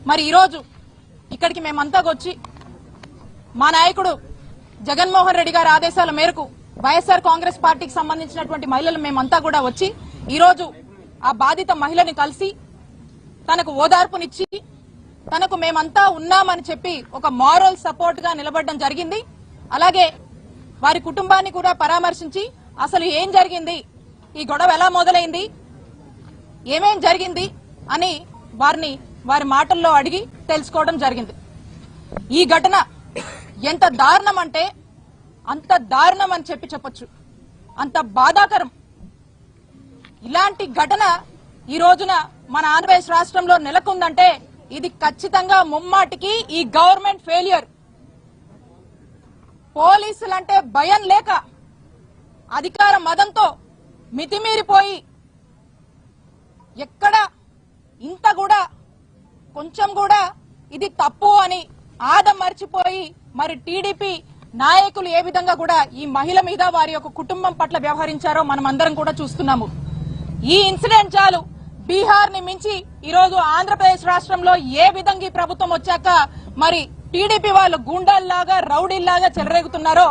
మరి ఈరోజు ఇక్కడికి మేమంతా వచ్చి మా నాయకుడు జగన్మోహన్ రెడ్డి గారి ఆదేశాల మేరకు వైఎస్ఆర్ కాంగ్రెస్ పార్టీకి సంబంధించినటువంటి మహిళలు మేమంతా కూడా వచ్చి ఈరోజు ఆ బాధిత మహిళని కలిసి తనకు ఓదార్పునిచ్చి తనకు మేమంతా ఉన్నామని చెప్పి ఒక మారల్ సపోర్ట్ గా నిలబడడం జరిగింది. అలాగే వారి కుటుంబాన్ని కూడా పరామర్శించి అసలు ఏం జరిగింది, ఈ గొడవ ఎలా మొదలైంది, ఏమేం జరిగింది అని వారి మాటల్లో అడిగి తెలుసుకోవడం జరిగింది. ఈ ఘటన ఎంత దారుణం అంటే అంత దారుణం అని చెప్పొచ్చు, అంత బాధాకరం. ఇలాంటి ఘటన ఈ రోజున మన ఆంధ్రప్రదేశ్ రాష్ట్రంలో నెలకొందంటే ఇది ఖచ్చితంగా ముమ్మాటికి ఈ గవర్నమెంట్ ఫెయిల్యూర్. పోలీసులంటే భయం లేక అధికార మదంతో మితిమీరిపోయి ఎక్కడ ఇంత కూడా కొంచెం కూడా ఇది తప్పు అని ఆదం మర్చిపోయి మరి టీడీపీ నాయకులు ఏ విధంగా కూడా ఈ మహిళ మీద వారి యొక్క కుటుంబం పట్ల వ్యవహరించారో మనం అందరం కూడా చూస్తున్నాము. ఈ ఇన్సిడెంట్ చాలు బీహార్ ని మించి ఈరోజు ఆంధ్రప్రదేశ్ రాష్ట్రంలో ఏ విధంగా ఈ ప్రభుత్వం వచ్చాక మరి టీడీపీ వాళ్ళు గూండాల్లాగా రౌడీల్లాగా చెలరేగుతున్నారో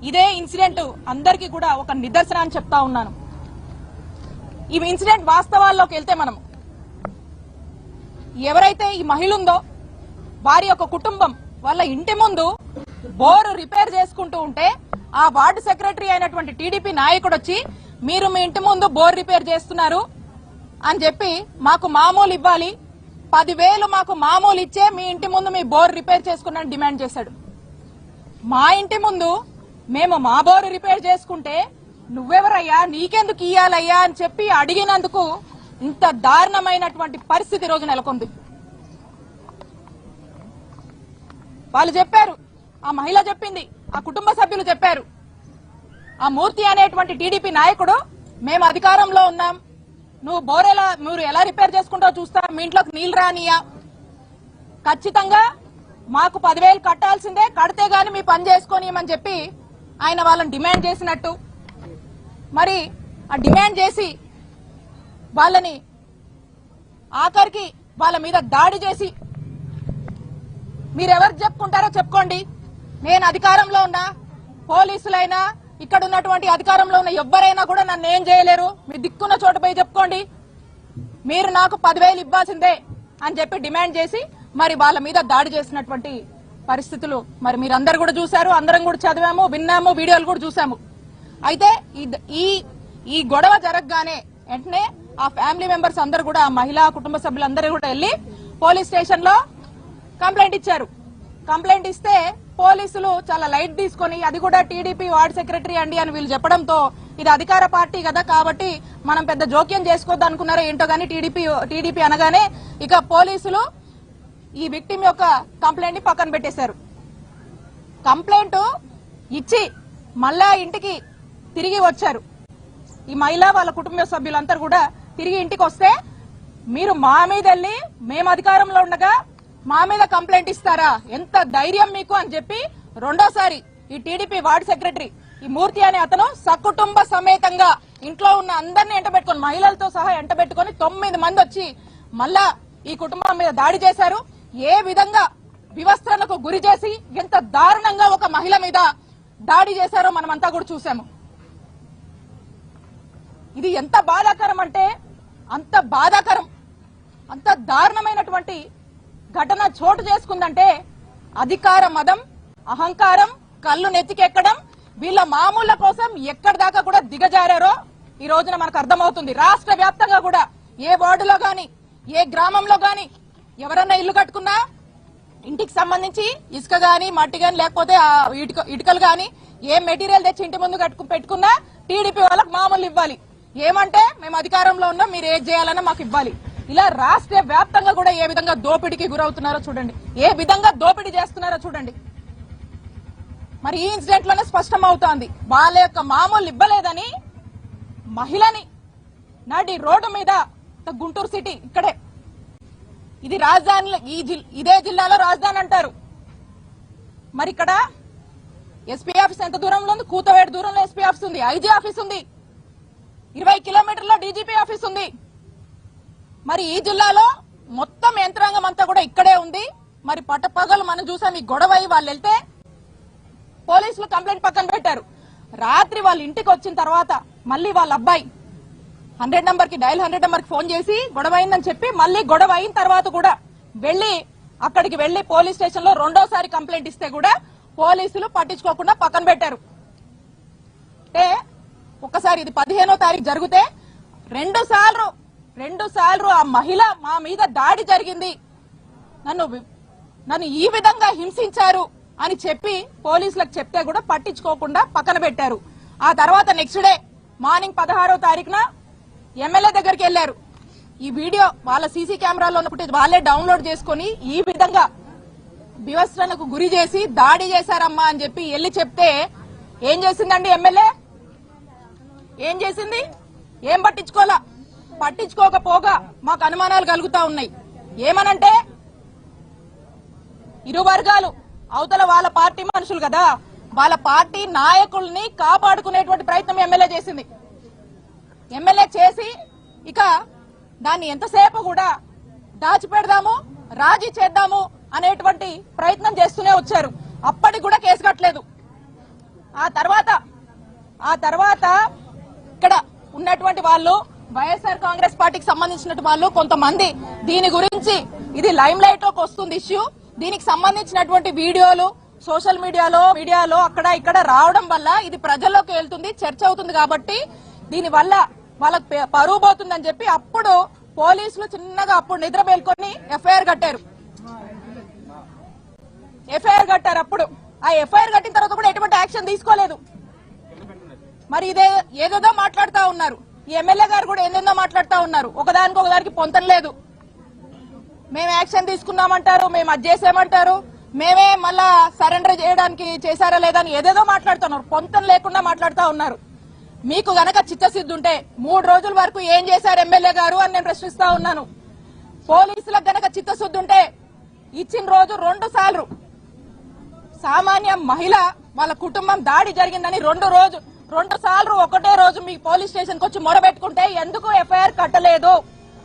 ఇదే ఇన్సిడెంట్ అందరికీ కూడా ఒక నిదర్శనం అని చెప్తా ఉన్నాను. ఈ ఇన్సిడెంట్ వాస్తవాల్లోకి వెళ్తే మనం ఎవరైతే ఈ మహిళ ఉందో వారి యొక్క కుటుంబం వాళ్ళ ఇంటి ముందు బోరు రిపేర్ చేసుకుంటూ ఉంటే ఆ వార్డు సెక్రటరీ అయినటువంటి టీడీపీ నాయకుడు వచ్చి మీరు మీ ఇంటి ముందు బోర్ రిపేర్ చేస్తున్నారు అని చెప్పి మాకు మామూలు ఇవ్వాలి, 10,000 మాకు మామూలు ఇచ్చే మీ ఇంటి ముందు మీ బోర్ రిపేర్ చేసుకున్నాను డిమాండ్ చేశాడు. మా ఇంటి ముందు మేము మా బోరు రిపేర్ చేసుకుంటే నువ్వెవరయ్యా, నీకెందుకు ఇయ్యాలయ్యా అని చెప్పి అడిగినందుకు ఇంత దారుణమైనటువంటి పరిస్థితి రోజు నెలకొంది. వాళ్ళు చెప్పారు, ఆ మహిళ చెప్పింది, ఆ కుటుంబ సభ్యులు చెప్పారు, ఆ మూర్తి అనేటువంటి టీడీపీ నాయకుడు మేము అధికారంలో ఉన్నాం, నువ్వు మీరు ఎలా రిపేర్ చేసుకుంటావో చూస్తా, మీ ఇంట్లోకి నీళ్లు రానియా, ఖచ్చితంగా మాకు 10,000 కట్టాల్సిందే, కడితే గాని మీ పని చేసుకోనియమని చెప్పి ఆయన వాళ్ళని డిమాండ్ చేసినట్టు, మరి ఆ డిమాండ్ చేసి వాళ్ళని ఆఖరికి వాళ్ళ మీద దాడి చేసి మీరెవరు చెప్పుకుంటారో చెప్పుకోండి, నేను అధికారంలో ఉన్నా, పోలీసులైనా ఇక్కడ ఉన్నటువంటి అధికారంలో ఉన్న ఎవ్వరైనా కూడా నన్ను ఏం చేయలేరు, మీ దిక్కున్న చోట పోయి చెప్పుకోండి, మీరు నాకు 10,000 ఇవ్వాల్సిందే అని చెప్పి డిమాండ్ చేసి మరి వాళ్ళ మీద దాడి చేసినటువంటి పరిస్థితులు మరి మీరందరూ కూడా చూశారు, అందరం కూడా చదివాము, విన్నాము, వీడియోలు కూడా చూసాము. అయితే ఈ గొడవ జరగగానే వెంటనే ఆ ఫ్యామిలీ మెంబర్స్ అందరూ కూడా, ఆ మహిళా కుటుంబ సభ్యులందరూ కూడా వెళ్లి పోలీస్ స్టేషన్ లో కంప్లైంట్ ఇచ్చారు. కంప్లైంట్ ఇస్తే పోలీసులు చాలా లైట్ తీసుకుని అది కూడా టీడీపీ వార్డు సెక్రటరీ అండి అని వీళ్ళు చెప్పడంతో ఇది అధికార పార్టీ కదా కాబట్టి మనం పెద్ద జోక్యం చేసుకోవద్దు అనుకున్నారో ఏంటో గానీ టీడీపీ అనగానే ఇక పోలీసులు ఈ విక్టిమ్ యొక్క కంప్లైంట్ ని పక్కన పెట్టేశారు. కంప్లైంట్ ఇచ్చి మళ్ళా ఇంటికి తిరిగి వచ్చారు. ఈ మహిళ వాళ్ళ కుటుంబ సభ్యులందరూ కూడా తిరిగి ఇంటికి వస్తే మీరు మా మీద వెళ్ళి మేము అధికారంలో ఉండగా మా మీద కంప్లైంట్ ఇస్తారా, ఎంత ధైర్యం మీకు అని చెప్పి రెండోసారి ఈ టీడీపీ వార్డు సెక్రటరీ ఈ మూర్తి అనే అతను సకుటుంబ సమేతంగా ఇంట్లో ఉన్న అందరినీ ఎంటబెట్టుకుని మహిళలతో సహా ఎంటబెట్టుకుని 9 మంది వచ్చి మళ్ళా ఈ కుటుంబం మీద దాడి చేశారు. ఏ విధంగా వివస్త్రణకు గురి చేసి ఎంత దారుణంగా ఒక మహిళ మీద దాడి చేశారో మనమంతా కూడా చూసాము. ఇది ఎంత బాధాకరం అంటే అంత బాధాకరం, అంత దారుణమైనటువంటి ఘటన చోటు చేసుకుందంటే అధికార మదం, అహంకారం, కళ్ళు నెత్తికెక్కడం, వీళ్ళ మామూళ్ల కోసం ఎక్కడి దాకా కూడా దిగజారారో ఈ రోజున మనకు అర్థమవుతుంది. రాష్ట్ర వ్యాప్తంగా కూడా ఏ వార్డులో గాని ఏ గ్రామంలో గాని ఎవరన్నా ఇల్లు కట్టుకున్నా ఇంటికి సంబంధించి ఇసుక గాని మట్టి గాని లేకపోతే ఇటుకలు గాని ఏ మెటీరియల్ తెచ్చి ఇంటి ముందు పెట్టుకున్నా టీడీపీ వాళ్ళకి మామూలు ఇవ్వాలి, ఏమంటే మేము అధికారంలో ఉన్నాం మీరు ఏది చేయాలన్నా మాకు ఇవ్వాలి. ఇలా రాష్ట్ర వ్యాప్తంగా కూడా ఏ విధంగా దోపిడీకి గురవుతున్నారో చూడండి, ఏ విధంగా దోపిడీ చేస్తున్నారో చూడండి. మరి ఈ ఇన్సిడెంట్ లోనే స్పష్టం అవుతోంది వాళ్ళ యొక్క మామూలు ఇవ్వలేదని మహిళని నాటి రోడ్డు మీద గుంటూరు సిటీ ఇక్కడే, ఇది రాజధాని, ఇదే జిల్లాలో రాజధాని అంటారు. మరి ఇక్కడ ఎస్పీ ఆఫీస్ ఎంత దూరంలో ఉంది, కూతవేడు దూరంలో ఎస్పీ ఆఫీస్ ఉంది, ఐజీ ఆఫీస్ ఉంది, 20 కిలోమీటర్ల డీజీపీ ఆఫీస్ ఉంది. మరి ఈ జిల్లాలో మొత్తం యంత్రాంగం అంతా కూడా ఇక్కడే ఉంది. మరి పట్టపగలు మనం చూసాం ఈ గొడవ వాళ్ళు వెళ్తే పోలీసులు కంప్లైంట్ పక్కన పెట్టారు. రాత్రి వాళ్ళ ఇంటికి వచ్చిన తర్వాత మళ్ళీ వాళ్ళ అబ్బాయి 100 నంబర్ కి డైల్ 100 నంబర్ కి ఫోన్ చేసి గొడవ అయిందని చెప్పి మళ్ళీ గొడవ అయిన తర్వాత కూడా అక్కడికి వెళ్లి పోలీస్ స్టేషన్ లో రెండోసారి కంప్లైంట్ ఇస్తే కూడా పోలీసులు పట్టించుకోకుండా పక్కన పెట్టారు. అంటే ఒకసారి ఇది 15వ తారీఖు జరిగితే రెండు సార్లు ఆ మహిళ మా మీద దాడి జరిగింది, నన్ను ఈ విధంగా హింసించారు అని చెప్పి పోలీసులకు చెప్తే కూడా పట్టించుకోకుండా పక్కన పెట్టారు. ఆ తర్వాత నెక్స్ట్ డే మార్నింగ్ 16వ తారీఖున ఎమ్మెల్యే దగ్గరికి వెళ్లారు. ఈ వీడియో వాళ్ళ సీసీ కెమెరాలో ఉన్నప్పుడు వాళ్ళే డౌన్లోడ్ చేసుకుని ఈ విధంగా వివస్త్రణకు గురి చేసి దాడి చేశారమ్మా అని చెప్పి వెళ్లి చెప్తే ఏం చేసిందండి ఎమ్మెల్యే? ఏం చేసింది? ఏం పట్టించుకోకపోగా మాకు అనుమానాలు కలుగుతా ఉన్నాయి. ఏమనంటే ఇరు వర్గాలు అవతల వాళ్ళ పార్టీ మనుషులు కదా, వాళ్ళ పార్టీ నాయకుల్ని కాపాడుకునేటువంటి ప్రయత్నం ఎమ్మెల్యే చేసింది. ఎమ్మెల్యే చేసి ఇక దాన్ని ఎంతసేపు కూడా దాచిపెడదాము, రాజీ చేద్దాము అనేటువంటి ప్రయత్నం చేస్తూనే వచ్చారు. అప్పటికి కూడా కేసు కట్టలేదు. ఆ తర్వాత ఇక్కడ ఉన్నటువంటి వాళ్ళు వైఎస్ఆర్ కాంగ్రెస్ పార్టీకి సంబంధించినటువంటి వాళ్ళు కొంతమంది దీని గురించి ఇది లైమ్ లైట్ లోకి వస్తుంది ఇష్యూ, దీనికి సంబంధించినటువంటి వీడియోలు సోషల్ మీడియాలో అక్కడ ఇక్కడ రావడం వల్ల ఇది ప్రజల్లోకి వెళ్తుంది, చర్చ అవుతుంది కాబట్టి దీని వల్ల వాళ్ళకి పరువు పోతుందని చెప్పి అప్పుడు పోలీసులు చిన్నగా అప్పుడు నిద్ర మేల్కొని ఎఫ్ఐఆర్ కట్టారు. అప్పుడు ఆ ఎఫ్ఐఆర్ కట్టిన తర్వాత కూడా ఎటువంటి యాక్షన్ తీసుకోలేదు. మరి ఏదేదో మాట్లాడుతూ ఉన్నారు. ఈ ఎమ్మెల్యే గారు కూడా ఏదేదో మాట్లాడుతూ ఉన్నారు. ఒకదానికి పొంతం లేదు. మేము యాక్షన్ తీసుకున్నామంటారు, మేము అది చేసామంటారు, మేమే మళ్ళా సరెండర్ చేయడానికి చేశారా లేదా అని ఏదేదో మాట్లాడుతున్నారు. పొంతం లేకుండా మాట్లాడుతూ ఉన్నారు. మీకు గనక చిత్తశుద్ధి ఉంటే 3 రోజుల వరకు ఏం చేశారు ఎమ్మెల్యే గారు అని నేను ప్రశ్నిస్తా ఉన్నాను. పోలీసులకు గనక చిత్తశుద్ధి ఉంటే ఇచ్చిన రోజు 2 సార్లు సామాన్య మహిళ వాళ్ళ కుటుంబం దాడి జరిగిందని 2 సార్లు ఒకటే రోజు మీ పోలీస్ స్టేషన్ కు వచ్చి మొరబెట్టుకుంటే ఎందుకు ఎఫ్ఐఆర్ కట్టలేదు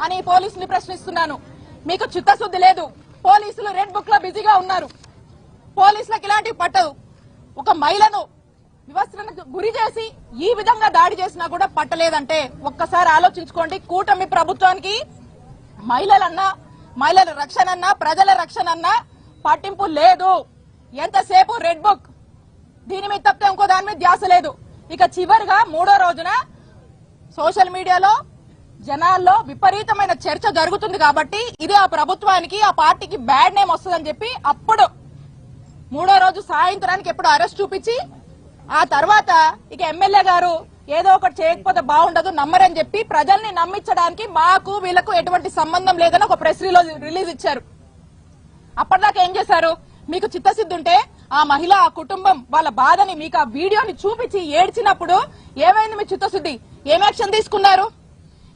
అని పోలీసులు ప్రశ్నిస్తున్నాను. మీకు చిత్తశుద్ధి లేదు. పోలీసులు రెడ్ బుక్ లో బిజీగా ఉన్నారు. పోలీసులకు ఇలాంటివి పట్టదు. ఒక మహిళను వివస్త్రణకు గురి చేసి ఈ విధంగా దాడి చేసినా కూడా పట్టలేదంటే ఒక్కసారి ఆలోచించుకోండి. కూటమి ప్రభుత్వానికి మహిళల రక్షణ అన్నా ప్రజల రక్షణ అన్నా పట్టింపు లేదు. ఎంతసేపు రెడ్ బుక్, దీని మీద తప్పితే ఇంకో దాని మీద ధ్యాస లేదు. ఇక చివరిగా 3వ రోజున సోషల్ మీడియాలో జనాల్లో విపరీతమైన చర్చ జరుగుతుంది కాబట్టి ఇది ఆ ప్రభుత్వానికి ఆ పార్టీకి బ్యాడ్ నేమ్ వస్తుందని చెప్పి అప్పుడు 3వ రోజు సాయంత్రానికి ఎప్పుడు అరెస్ట్ చూపించి ఆ తర్వాత ఇక ఎమ్మెల్యే గారు ఏదో ఒకటి చేయకపోతే బాగుండదు, నమ్మరని చెప్పి ప్రజల్ని నమ్మించడానికి మాకు వీళ్లకు ఎటువంటి సంబంధం లేదని ఒక ప్రెస్ రిలీజ్ ఇచ్చారు. అప్పటిదాకా ఏం చేశారు? మీకు చిత్తశుద్ధి ఉంటే ఆ మహిళ ఆ కుటుంబం వాళ్ళ బాధని మీకు ఆ వీడియోని చూపించి ఏడ్చినప్పుడు ఏమైంది మీ చిత్తశుద్ధి? ఏం యాక్షన్ తీసుకున్నారు?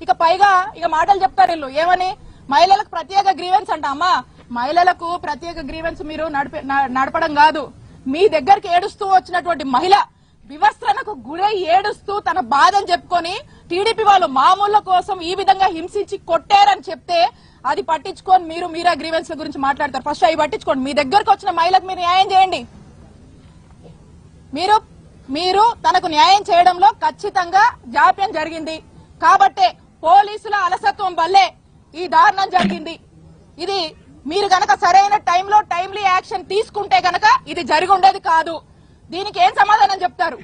ఇక పైగా మాటలు చెప్తారు వీళ్ళు ఏమని, మహిళలకు ప్రత్యేక గ్రీవెన్స్ అంట. అమ్మా, మహిళలకు ప్రత్యేక గ్రీవెన్స్ మీరు నడపడం కాదు. మీ దగ్గరికి ఏడుస్తూ వచ్చినటువంటి మహిళ వివస్త్రణకు గురై ఏడుస్తూ తన బాధని చెప్పుకొని టీడీపీ వాళ్ళు మామూళ్ల కోసం ఈ విధంగా హింసించి కొట్టారని చెప్తే అది పట్టించుకొని మీరే గ్రీవెన్స్ గురించి మాట్లాడతారు. ఫస్ట్ అవి పట్టించుకోండి. మీ దగ్గరకు వచ్చిన మహిళకు మీరు న్యాయం చేయండి. మీరు తనకు న్యాయం చేయడంలో ఖచ్చితంగా జాప్యం జరిగింది కాబట్టే పోలీసుల అలసత్వం వల్లే ఈ దారుణం జరిగింది. ఇది మీరు గనక సరైన టైంలో టైమ్లీ యాక్షన్ తీసుకుంటే గనక ఇది జరిగి ఉండేది కాదు. దీనికి ఏం సమాధానం చెప్తారు?